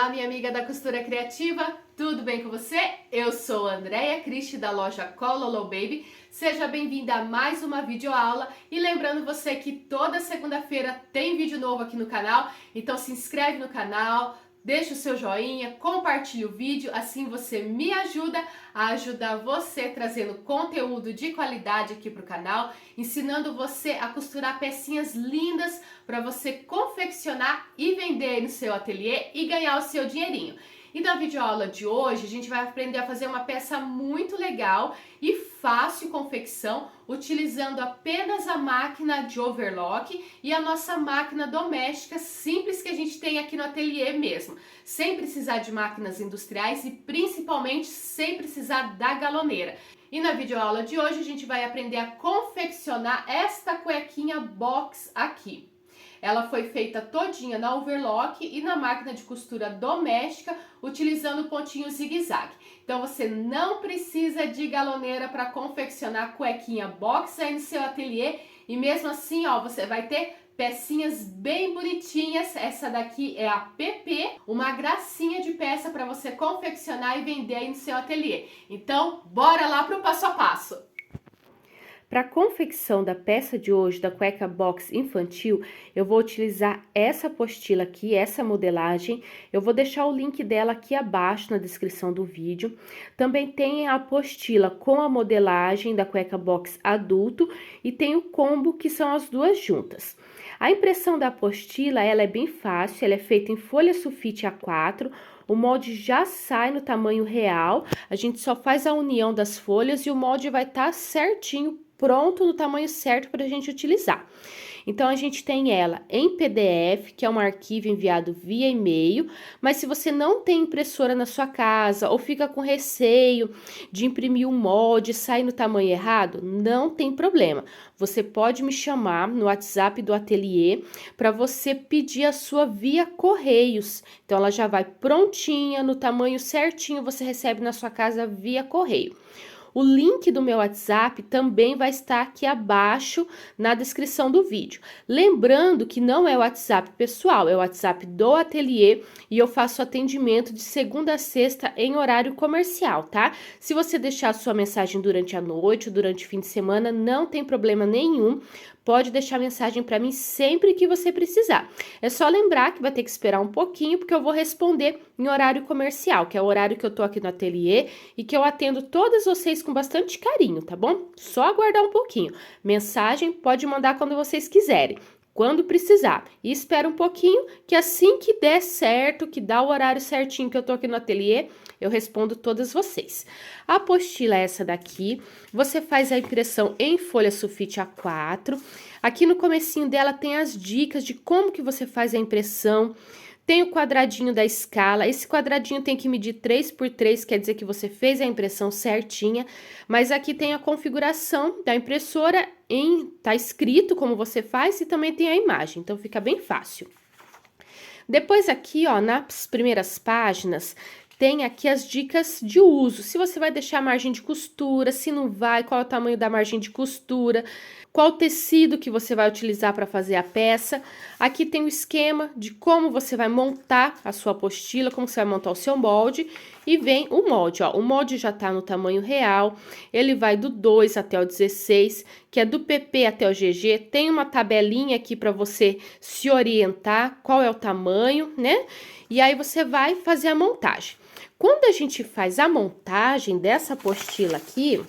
Olá, minha amiga da costura criativa, tudo bem com você? Eu sou a Andréia Cristi da loja Cololo Baby. Seja bem-vinda a mais uma videoaula e lembrando você que toda segunda-feira tem vídeo novo aqui no canal, então se inscreve no canal, deixa o seu joinha, compartilha o vídeo, assim você me ajuda a ajudar você trazendo conteúdo de qualidade aqui para o canal, ensinando você a costurar pecinhas lindas para você confeccionar e vender no seu ateliê e ganhar o seu dinheirinho. E na videoaula de hoje a gente vai aprender a fazer uma peça muito legal e fácil de confecção, utilizando apenas a máquina de overlock e a nossa máquina doméstica simples que a gente tem aqui no ateliê mesmo, sem precisar de máquinas industriais e principalmente sem precisar da galoneira. E na videoaula de hoje a gente vai aprender a confeccionar esta cuequinha box aqui. Ela foi feita todinha na overlock e na máquina de costura doméstica, utilizando o pontinho zigue-zague. Então você não precisa de galoneira para confeccionar cuequinha box aí no seu ateliê. E mesmo assim, ó, você vai ter pecinhas bem bonitinhas. Essa daqui é a PP, uma gracinha de peça para você confeccionar e vender aí no seu ateliê. Então, bora lá para o passo a passo. Para a confecção da peça de hoje, da cueca box infantil, eu vou utilizar essa apostila aqui, essa modelagem. Eu vou deixar o link dela aqui abaixo na descrição do vídeo. Também tem a apostila com a modelagem da cueca box adulto e tem o combo, que são as duas juntas. A impressão da apostila, ela é bem fácil, ela é feita em folha sulfite A4, o molde já sai no tamanho real, a gente só faz a união das folhas e o molde vai estar certinho, pronto no tamanho certo para a gente utilizar. Então, a gente tem ela em PDF, que é um arquivo enviado via e-mail, mas se você não tem impressora na sua casa ou fica com receio de imprimir um molde e sair no tamanho errado, não tem problema. Você pode me chamar no WhatsApp do ateliê para você pedir a sua via correios. Então, ela já vai prontinha, no tamanho certinho, você recebe na sua casa via correio. O link do meu WhatsApp também vai estar aqui abaixo na descrição do vídeo. Lembrando que não é o WhatsApp pessoal, é o WhatsApp do ateliê e eu faço atendimento de segunda a sexta em horário comercial, tá? Se você deixar sua mensagem durante a noite ou durante o fim de semana, não tem problema nenhum. Pode deixar mensagem para mim sempre que você precisar. É só lembrar que vai ter que esperar um pouquinho, porque eu vou responder em horário comercial, que é o horário que eu tô aqui no ateliê e que eu atendo todas vocês com bastante carinho, tá bom? Só aguardar um pouquinho. Mensagem pode mandar quando vocês quiserem, quando precisar. E espera um pouquinho, que assim que der certo, que dá o horário certinho que eu tô aqui no ateliê, eu respondo todas vocês. A apostila é essa daqui, você faz a impressão em folha sulfite A4. Aqui no comecinho dela tem as dicas de como que você faz a impressão. Tem o quadradinho da escala, esse quadradinho tem que medir 3 por 3, quer dizer que você fez a impressão certinha, mas aqui tem a configuração da impressora, tá escrito como você faz e também tem a imagem, então fica bem fácil. Depois aqui, ó, nas primeiras páginas, tem aqui as dicas de uso, se você vai deixar a margem de costura, se não vai, qual é o tamanho da margem de costura, qual tecido que você vai utilizar para fazer a peça. Aqui tem o esquema de como você vai montar a sua apostila, como você vai montar o seu molde. E vem o molde, ó, o molde já tá no tamanho real, ele vai do 2 até o 16, que é do PP até o GG. Tem uma tabelinha aqui para você se orientar, qual é o tamanho, né? E aí você vai fazer a montagem. Quando a gente faz a montagem dessa apostila aqui,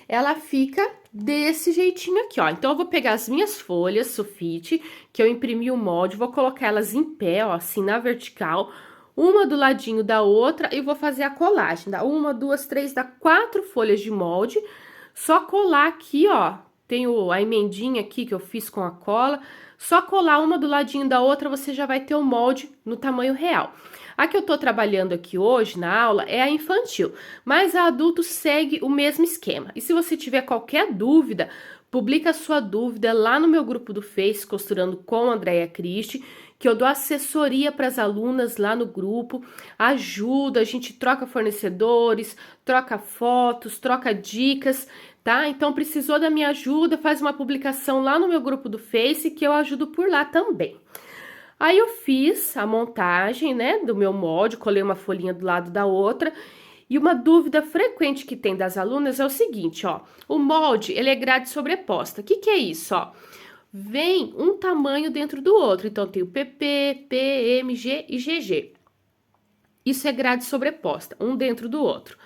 ela fica desse jeitinho aqui, ó. Então, eu vou pegar as minhas folhas sulfite, que eu imprimi o molde, vou colocar elas em pé, ó, assim, na vertical, uma do ladinho da outra, e vou fazer a colagem. Dá 1, 2, 3, dá 4 folhas de molde. Só colar aqui, ó, tem a emendinha aqui que eu fiz com a cola. Só colar uma do ladinho da outra, você já vai ter o molde no tamanho real. A que eu tô trabalhando aqui hoje na aula é a infantil, mas a adulto segue o mesmo esquema. E se você tiver qualquer dúvida, publica a sua dúvida lá no meu grupo do Face, Costurando com Andréia Cristi, que eu dou assessoria para as alunas lá no grupo, ajuda, a gente troca fornecedores, troca fotos, troca dicas, tá? Então, precisou da minha ajuda, faz uma publicação lá no meu grupo do Face, que eu ajudo por lá também. Aí eu fiz a montagem, né, do meu molde, colei uma folhinha do lado da outra. E uma dúvida frequente que tem das alunas é o seguinte, ó, o molde, ele é grade sobreposta. O que que é isso, ó? Vem um tamanho dentro do outro, então tem o PP, P, M, G e GG. Isso é grade sobreposta, um dentro do outro.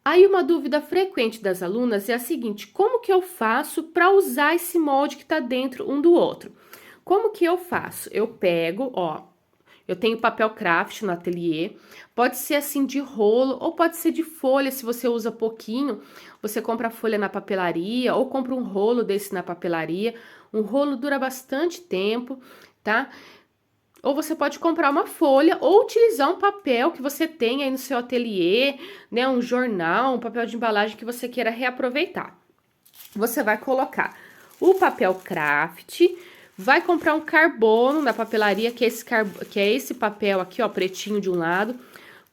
Aí uma dúvida frequente das alunas é a seguinte, como que eu faço para usar esse molde que tá dentro um do outro? Como que eu faço? Eu pego, ó, eu tenho papel craft no ateliê, pode ser assim de rolo ou pode ser de folha, se você usa pouquinho, você compra a folha na papelaria ou compra um rolo desse na papelaria, um rolo dura bastante tempo, tá? Ou você pode comprar uma folha ou utilizar um papel que você tem aí no seu ateliê, né? Um jornal, um papel de embalagem que você queira reaproveitar. Você vai colocar o papel craft, vai comprar um carbono na papelaria, que é esse papel aqui, ó, pretinho de um lado.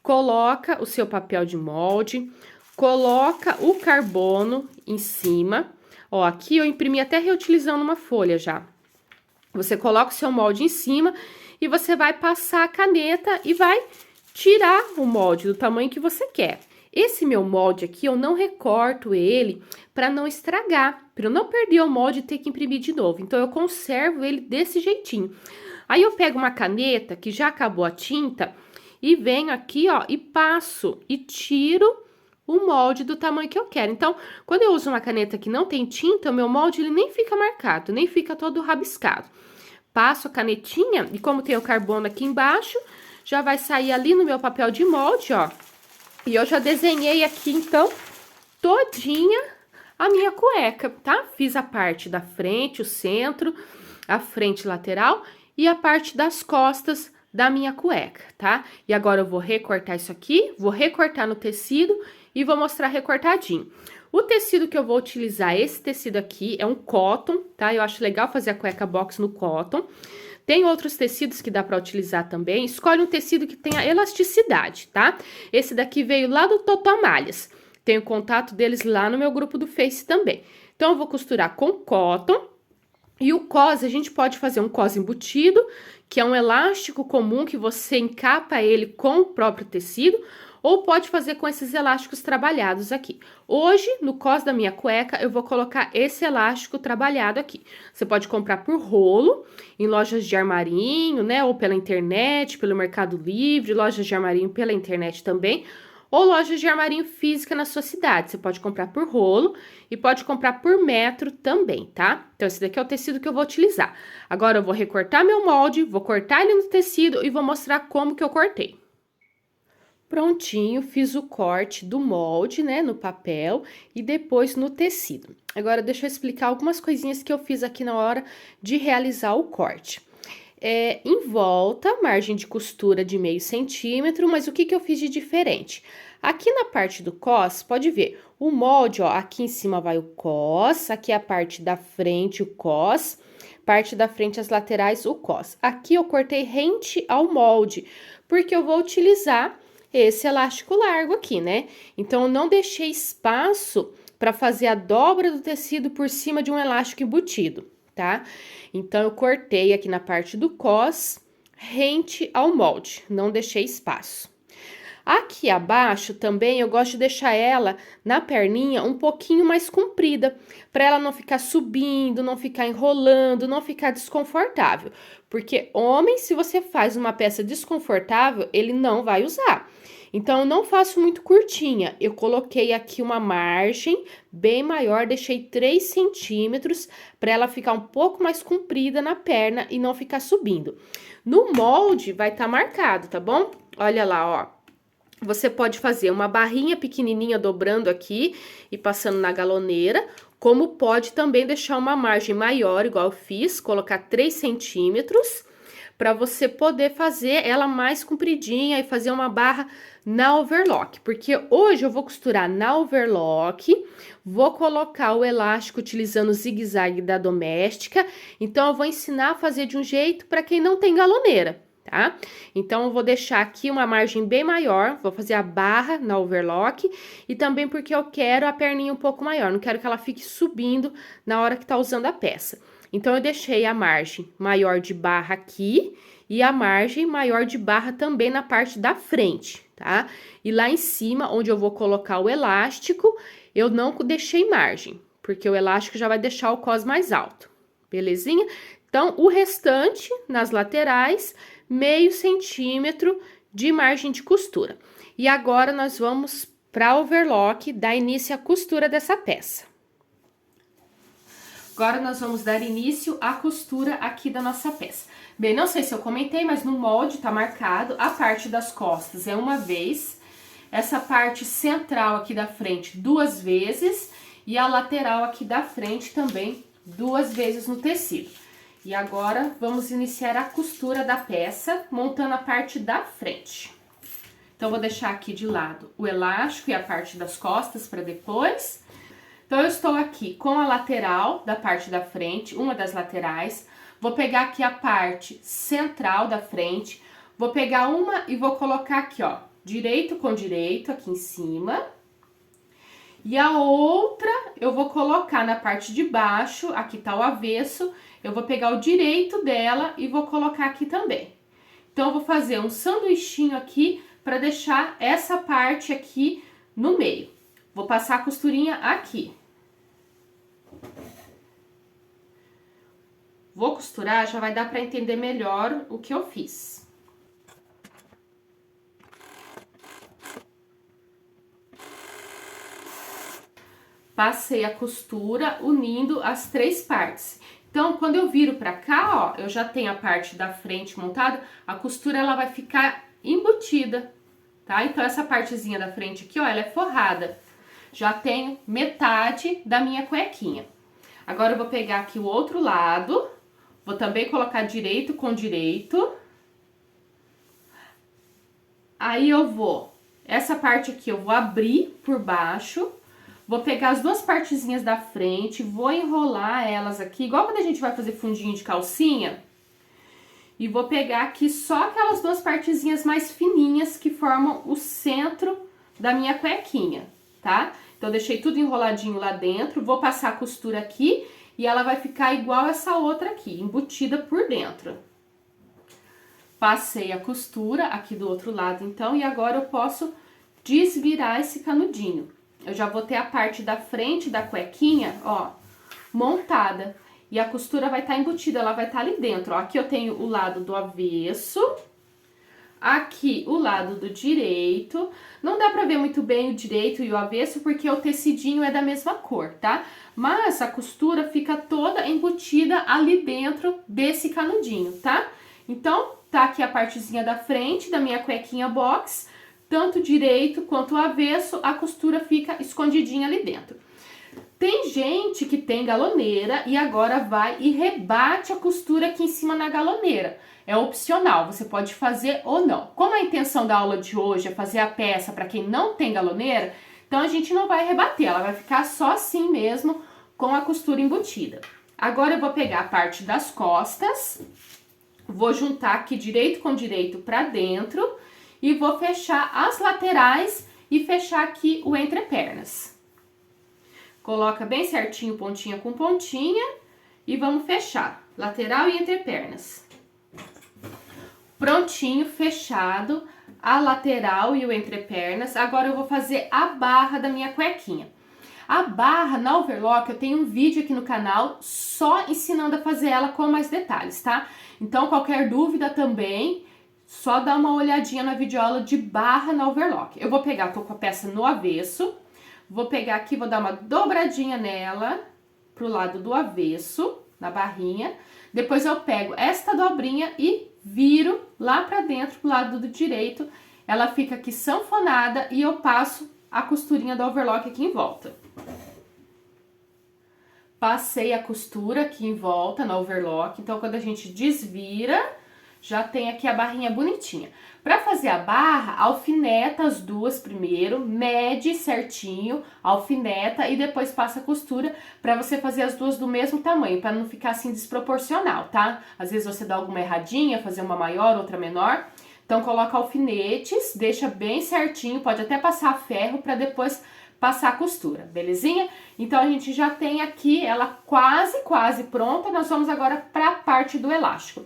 Coloca o seu papel de molde, coloca o carbono em cima. Ó, aqui eu imprimi até reutilizando uma folha já. Você coloca o seu molde em cima e você vai passar a caneta e vai tirar o molde do tamanho que você quer. Esse meu molde aqui, eu não recorto ele para não estragar, para eu não perder o molde e ter que imprimir de novo. Então, eu conservo ele desse jeitinho. Aí, eu pego uma caneta que já acabou a tinta e venho aqui, ó, e passo e tiro o molde do tamanho que eu quero. Então, quando eu uso uma caneta que não tem tinta, o meu molde ele nem fica marcado, nem fica todo rabiscado. Passo a canetinha e como tem o carbono aqui embaixo, já vai sair ali no meu papel de molde, ó. E eu já desenhei aqui, então, todinha a minha cueca, tá? Fiz a parte da frente, o centro, a frente lateral e a parte das costas da minha cueca, tá? E agora eu vou recortar isso aqui, vou recortar no tecido e vou mostrar recortadinho. O tecido que eu vou utilizar, esse tecido aqui, é um cotton, tá? Eu acho legal fazer a cueca box no cotton. Tem outros tecidos que dá pra utilizar também. Escolhe um tecido que tenha elasticidade, tá? Esse daqui veio lá do Totomalhas. Tenho contato deles lá no meu grupo do Face também. Então, eu vou costurar com cotton. E o cos, a gente pode fazer um cos embutido, que é um elástico comum que você encapa ele com o próprio tecido, ou pode fazer com esses elásticos trabalhados aqui. Hoje, no cos da minha cueca, eu vou colocar esse elástico trabalhado aqui. Você pode comprar por rolo, em lojas de armarinho, né, ou pela internet, pelo Mercado Livre, lojas de armarinho pela internet também, ou lojas de armarinho física na sua cidade. Você pode comprar por rolo e pode comprar por metro também, tá? Então, esse daqui é o tecido que eu vou utilizar. Agora, eu vou recortar meu molde, vou cortar ele no tecido e vou mostrar como que eu cortei. Prontinho, fiz o corte do molde, né, no papel e depois no tecido. Agora, deixa eu explicar algumas coisinhas que eu fiz aqui na hora de realizar o corte. Em volta, margem de costura de meio centímetro, mas o que que eu fiz de diferente? Aqui na parte do cos, pode ver, o molde, ó, aqui em cima vai o cos, aqui é a parte da frente, o cos, parte da frente, as laterais, o cos. Aqui eu cortei rente ao molde, porque eu vou utilizar esse elástico largo aqui, né? Então, eu não deixei espaço para fazer a dobra do tecido por cima de um elástico embutido, tá? Então, eu cortei aqui na parte do cos, rente ao molde, não deixei espaço. Aqui abaixo também eu gosto de deixar ela na perninha um pouquinho mais comprida, para ela não ficar subindo, não ficar enrolando, não ficar desconfortável. Porque homem, se você faz uma peça desconfortável, ele não vai usar. Então, eu não faço muito curtinha, eu coloquei aqui uma margem bem maior, deixei 3 centímetros, para ela ficar um pouco mais comprida na perna e não ficar subindo. No molde vai estar marcado, tá bom? Olha lá, ó. Você pode fazer uma barrinha pequenininha dobrando aqui e passando na galoneira, como pode também deixar uma margem maior, igual eu fiz, colocar 3 centímetros, para você poder fazer ela mais compridinha e fazer uma barra na overlock. Porque hoje eu vou costurar na overlock, vou colocar o elástico utilizando o zigue-zague da Doméstica, então eu vou ensinar a fazer de um jeito para quem não tem galoneira. Tá? Então, eu vou deixar aqui uma margem bem maior, vou fazer a barra na overlock e também porque eu quero a perninha um pouco maior, não quero que ela fique subindo na hora que tá usando a peça. Então, eu deixei a margem maior de barra aqui e a margem maior de barra também na parte da frente, tá? E lá em cima, onde eu vou colocar o elástico, eu não deixei margem, porque o elástico já vai deixar o cos mais alto, belezinha? Então, o restante, nas laterais, meio centímetro de margem de costura. E agora, nós vamos para overlock, dar início à costura dessa peça. Agora, nós vamos dar início à costura aqui da nossa peça. Bem, não sei se eu comentei, mas no molde tá marcado, a parte das costas é uma vez, essa parte central aqui da frente 2 vezes, e a lateral aqui da frente também 2 vezes no tecido. E agora, vamos iniciar a costura da peça, montando a parte da frente. Então, vou deixar aqui de lado o elástico e a parte das costas para depois. Então, eu estou aqui com a lateral da parte da frente, uma das laterais. Vou pegar aqui a parte central da frente. Vou pegar uma e vou colocar aqui, ó, direito com direito aqui em cima. E a outra eu vou colocar na parte de baixo, aqui tá o avesso. Eu vou pegar o direito dela e vou colocar aqui também. Então, eu vou fazer um sanduichinho aqui para deixar essa parte aqui no meio. Vou passar a costurinha aqui. Vou costurar, já vai dar para entender melhor o que eu fiz. Passei a costura unindo as 3 partes. Então, quando eu viro pra cá, ó, eu já tenho a parte da frente montada, a costura ela vai ficar embutida, tá? Então, essa partezinha da frente aqui, ó, ela é forrada. Já tenho metade da minha cuequinha. Agora, eu vou pegar aqui o outro lado, vou também colocar direito com direito. Aí, essa parte aqui eu vou abrir por baixo. Vou pegar as 2 partezinhas da frente, vou enrolar elas aqui, igual quando a gente vai fazer fundinho de calcinha. E vou pegar aqui só aquelas 2 partezinhas mais fininhas que formam o centro da minha cuequinha, tá? Então, eu deixei tudo enroladinho lá dentro, vou passar a costura aqui e ela vai ficar igual essa outra aqui, embutida por dentro. Passei a costura aqui do outro lado, então, e agora eu posso desvirar esse canudinho. Eu já vou ter a parte da frente da cuequinha, ó, montada. E a costura vai estar embutida, ela vai estar ali dentro, ó. Aqui eu tenho o lado do avesso, aqui o lado do direito. Não dá pra ver muito bem o direito e o avesso, porque o tecidinho é da mesma cor, tá? Mas a costura fica toda embutida ali dentro desse canudinho, tá? Então, tá aqui a partezinha da frente da minha cuequinha box. Tanto direito quanto avesso, a costura fica escondidinha ali dentro. Tem gente que tem galoneira e agora vai e rebate a costura aqui em cima na galoneira. É opcional, você pode fazer ou não. Como a intenção da aula de hoje é fazer a peça para quem não tem galoneira, então a gente não vai rebater, ela vai ficar só assim mesmo, com a costura embutida. Agora eu vou pegar a parte das costas, vou juntar aqui direito com direito para dentro, e vou fechar as laterais e fechar aqui o entrepernas. Coloca bem certinho pontinha com pontinha e vamos fechar lateral e entrepernas. Prontinho, fechado a lateral e o entrepernas. Agora eu vou fazer a barra da minha cuequinha. A barra na overlock, eu tenho um vídeo aqui no canal só ensinando a fazer ela com mais detalhes, tá? Então, qualquer dúvida também, só dá uma olhadinha na videoaula de barra na overlock. Eu vou pegar, tô com a peça no avesso, vou pegar aqui, vou dar uma dobradinha nela, pro lado do avesso, na barrinha. Depois eu pego esta dobrinha e viro lá pra dentro, pro lado do direito. Ela fica aqui sanfonada e eu passo a costurinha do overlock aqui em volta. Passei a costura aqui em volta na overlock, então quando a gente desvira, já tem aqui a barrinha bonitinha. Pra fazer a barra, alfineta as 2 primeiro, mede certinho, alfineta e depois passa a costura pra você fazer as 2 do mesmo tamanho, pra não ficar assim desproporcional, tá? Às vezes você dá alguma erradinha, fazer uma maior, outra menor. Então, coloca alfinetes, deixa bem certinho, pode até passar ferro pra depois passar a costura, belezinha? Então, a gente já tem aqui ela quase pronta. Nós vamos agora para a parte do elástico.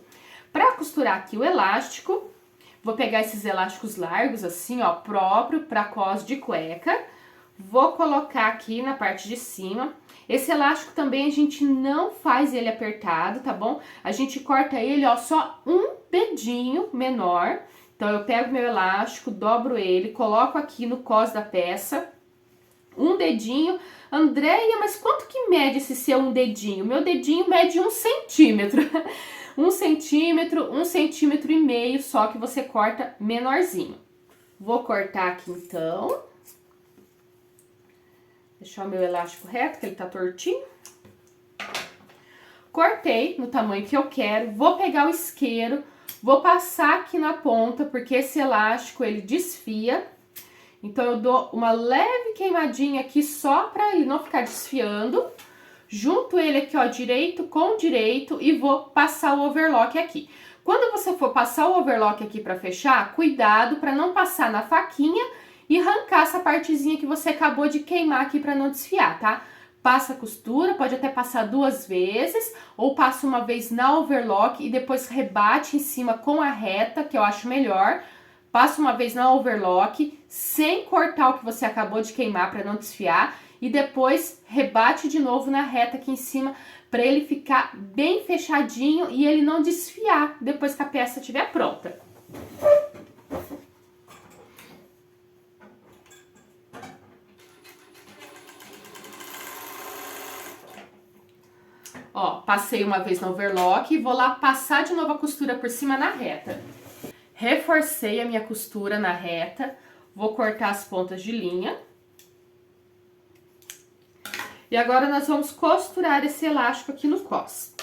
Para costurar aqui o elástico, vou pegar esses elásticos largos assim, ó, próprio para cos de cueca. Vou colocar aqui na parte de cima. Esse elástico também a gente não faz ele apertado, tá bom? A gente corta ele, ó, só um dedinho menor. Então, eu pego meu elástico, dobro ele, coloco aqui no cos da peça. Um dedinho. Andréia, mas quanto que mede esse seu um dedinho? Meu dedinho mede 1 centímetro. 1 centímetro, 1,5 centímetros, só que você corta menorzinho. Vou cortar aqui então. Deixar o meu elástico reto, que ele tá tortinho. Cortei no tamanho que eu quero. Vou pegar o isqueiro, vou passar aqui na ponta, porque esse elástico, ele desfia. Então, eu dou uma leve queimadinha aqui, só pra ele não ficar desfiando. Junto ele aqui, ó, direito com direito, e vou passar o overlock aqui. Quando você for passar o overlock aqui pra fechar, cuidado pra não passar na faquinha e arrancar essa partezinha que você acabou de queimar aqui pra não desfiar, tá? Passa a costura, pode até passar 2 vezes, ou passa uma vez na overlock e depois rebate em cima com a reta, que eu acho melhor. Passa uma vez na overlock, sem cortar o que você acabou de queimar para não desfiar. E depois rebate de novo na reta aqui em cima, para ele ficar bem fechadinho e ele não desfiar depois que a peça estiver pronta. Ó, passei uma vez no overlock e vou lá passar de novo a costura por cima na reta. Reforcei a minha costura na reta, vou cortar as pontas de linha. E agora nós vamos costurar esse elástico aqui no cos.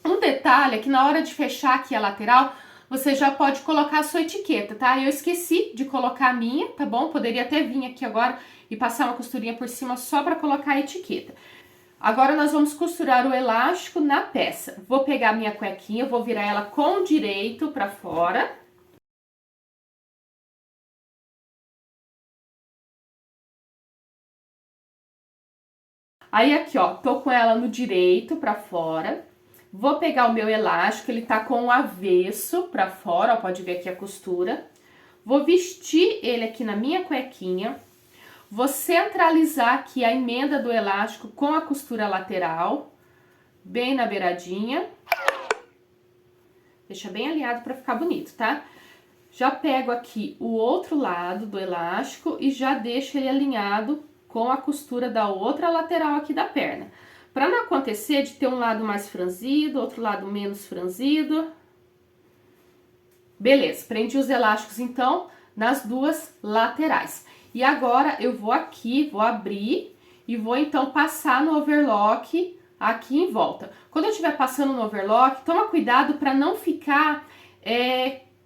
Um detalhe é que na hora de fechar aqui a lateral, você já pode colocar a sua etiqueta, tá? Eu esqueci de colocar a minha, tá bom? Poderia até vir aqui agora e passar uma costurinha por cima só pra colocar a etiqueta. Agora, nós vamos costurar o elástico na peça. Vou pegar a minha cuequinha, vou virar ela com direito pra fora. Aí, aqui, ó, tô com ela no direito pra fora. Vou pegar o meu elástico, ele tá com o avesso pra fora, ó, pode ver aqui a costura. Vou vestir ele aqui na minha cuequinha. Vou centralizar aqui a emenda do elástico com a costura lateral, bem na beiradinha. Deixa bem alinhado pra ficar bonito, tá? Já pego aqui o outro lado do elástico e já deixo ele alinhado com a costura da outra lateral aqui da perna. Pra não acontecer de ter um lado mais franzido, outro lado menos franzido. Beleza, prendi os elásticos então nas duas laterais. E agora eu vou aqui, vou abrir e vou então passar no overlock aqui em volta. Quando eu estiver passando no overlock, toma cuidado para não ficar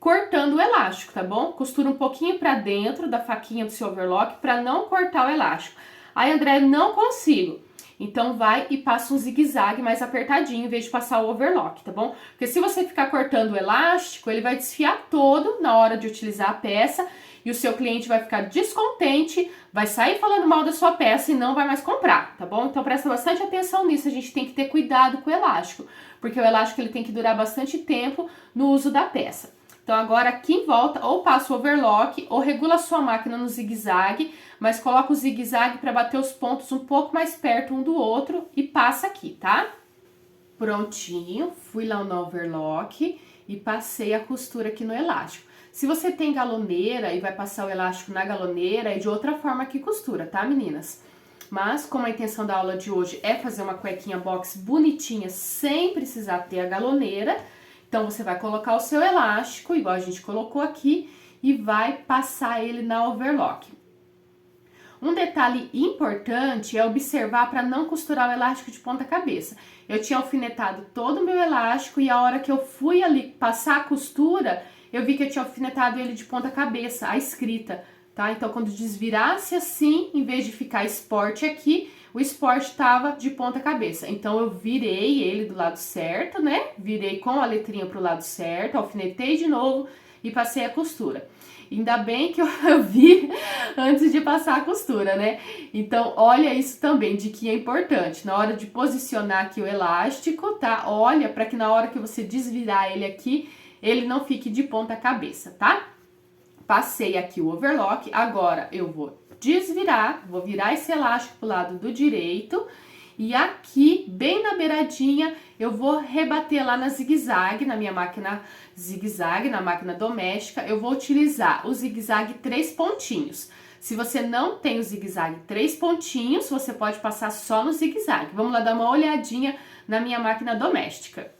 cortando o elástico, tá bom? Costura um pouquinho para dentro da faquinha do seu overlock para não cortar o elástico. Aí, André, não consigo. Então, vai e passa um zigue-zague mais apertadinho, em vez de passar o overlock, tá bom? Porque se você ficar cortando o elástico, ele vai desfiar todo na hora de utilizar a peça e o seu cliente vai ficar descontente, vai sair falando mal da sua peça e não vai mais comprar, tá bom? Então, presta bastante atenção nisso, a gente tem que ter cuidado com o elástico, porque o elástico ele tem que durar bastante tempo no uso da peça. Então, agora aqui em volta, ou passa o overlock, ou regula a sua máquina no zigue-zague, mas coloca o zigue-zague para bater os pontos um pouco mais perto um do outro e passa aqui, tá? Prontinho, fui lá no overlock e passei a costura aqui no elástico. Se você tem galoneira e vai passar o elástico na galoneira, é de outra forma que costura, tá, meninas? Mas, como a intenção da aula de hoje é fazer uma cuequinha box bonitinha, sem precisar ter a galoneira, então, você vai colocar o seu elástico, igual a gente colocou aqui, e vai passar ele na overlock. Um detalhe importante é observar para não costurar o elástico de ponta cabeça. Eu tinha alfinetado todo o meu elástico e a hora que eu fui ali passar a costura, eu vi que eu tinha alfinetado ele de ponta cabeça, a escrita, tá? Então, quando desvirasse assim, em vez de ficar esporte aqui, o esporte tava de ponta cabeça. Então, eu virei ele do lado certo, né? Virei com a letrinha pro lado certo, alfinetei de novo e passei a costura. Ainda bem que eu vi antes de passar a costura, né? Então, olha isso também, de que é importante. Na hora de posicionar aqui o elástico, tá? Olha para que na hora que você desvirar ele aqui, ele não fique de ponta cabeça, tá? Passei aqui o overlock, agora eu vou desvirar, vou virar esse elástico pro lado do direito. E aqui, bem na beiradinha, eu vou rebater lá na zigue-zague, na minha máquina zigue-zague, na máquina doméstica. Eu vou utilizar o zigue-zague 3 pontinhos. Se você não tem o zigue-zague 3 pontinhos, você pode passar só no zigue-zague. Vamos lá dar uma olhadinha na minha máquina doméstica.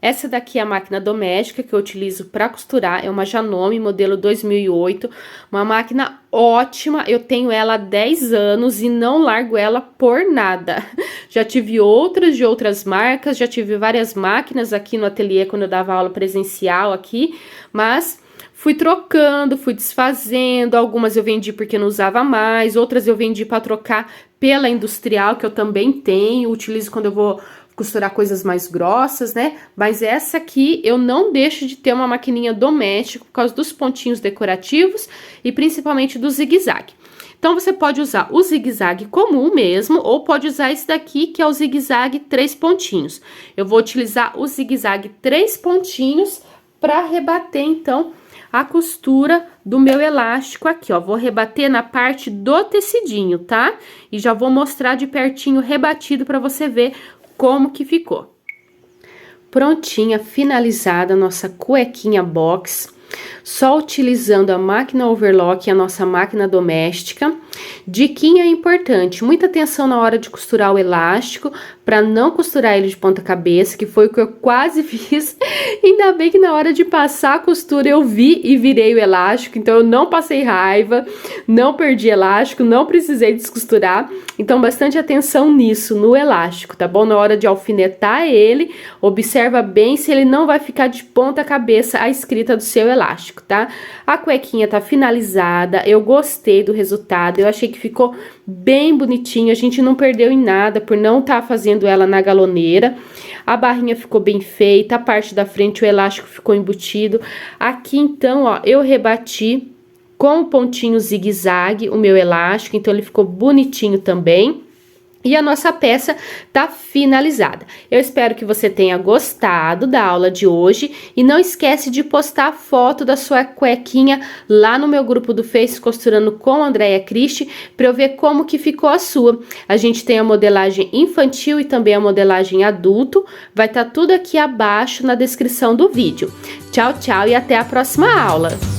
Essa daqui é a máquina doméstica que eu utilizo para costurar, é uma Janome, modelo 2008, uma máquina ótima, eu tenho ela há 10 anos e não largo ela por nada. Já tive outras de outras marcas, já tive várias máquinas aqui no ateliê quando eu dava aula presencial aqui, mas fui trocando, fui desfazendo, algumas eu vendi porque não usava mais, outras eu vendi para trocar pela industrial, que eu também tenho, utilizo quando eu vou costurar coisas mais grossas, né? Mas essa aqui eu não deixo de ter uma maquininha doméstica por causa dos pontinhos decorativos e principalmente do zigue-zague. Então, você pode usar o zigue-zague comum mesmo, ou pode usar esse daqui, que é o zigue-zague 3 pontinhos. Eu vou utilizar o zigue-zague 3 pontinhos para rebater, então, a costura do meu elástico aqui, ó. Vou rebater na parte do tecidinho, tá? E já vou mostrar de pertinho rebatido para você ver como que ficou. Prontinha, finalizada a nossa cuequinha box, só utilizando a máquina overlock, a nossa máquina doméstica. Diquinha importante, muita atenção na hora de costurar o elástico, para não costurar ele de ponta cabeça, que foi o que eu quase fiz. Ainda bem que na hora de passar a costura eu vi e virei o elástico, então eu não passei raiva, não perdi elástico, não precisei descosturar. Então bastante atenção nisso, no elástico, tá bom? Na hora de alfinetar ele, observa bem se ele não vai ficar de ponta cabeça a escrita do seu elástico, tá? A cuequinha tá finalizada, eu gostei do resultado, eu achei que ficou bem bonitinho, a gente não perdeu em nada por não estar fazendo ela na galoneira. A barrinha ficou bem feita, a parte da frente o elástico ficou embutido. Aqui então, ó, eu rebati com o pontinho zigue-zague o meu elástico, então ele ficou bonitinho também. E a nossa peça tá finalizada. Eu espero que você tenha gostado da aula de hoje e não esquece de postar a foto da sua cuequinha lá no meu grupo do Face Costurando com Andréia Cristi para eu ver como que ficou a sua. A gente tem a modelagem infantil e também a modelagem adulto. Vai estar tudo aqui abaixo na descrição do vídeo. Tchau, tchau e até a próxima aula!